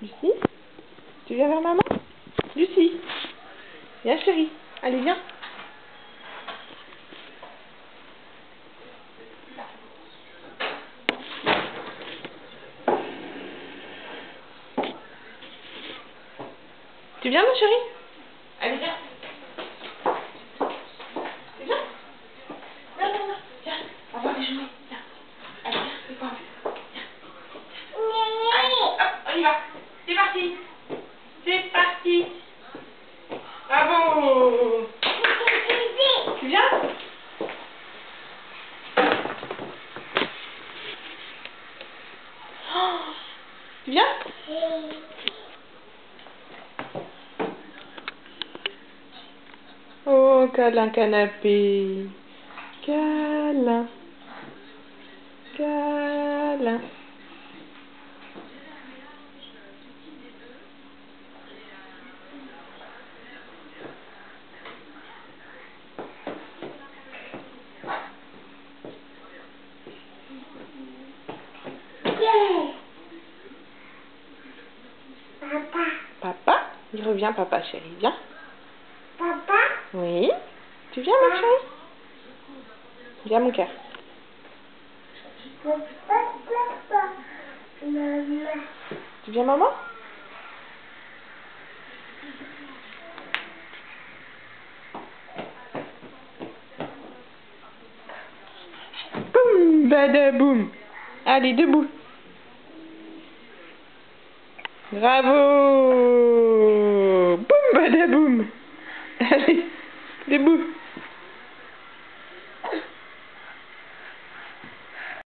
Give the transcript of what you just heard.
Lucie, tu viens vers maman? Lucie, viens chérie, allez viens. Tu viens mon chéri? Allez viens. Viens. Viens, viens, viens. Viens, on va aller jouer. Viens. Allez viens, c'est pas mal. Viens. Allez, hop, on y va. C'est parti. C'est parti. Bravo. Tu viens? Oh, tu viens? Oh, câlin canapé. Câlin. Câlin. Papa. Papa? Il revient, papa, chérie. Viens. Papa. Oui? Tu viens, mon chéri? Viens, mon cœur. Papa. Maman. Tu viens, maman? Boum, badaboum. Allez, debout. Bravo. Boum, badaboum. Allez, debout.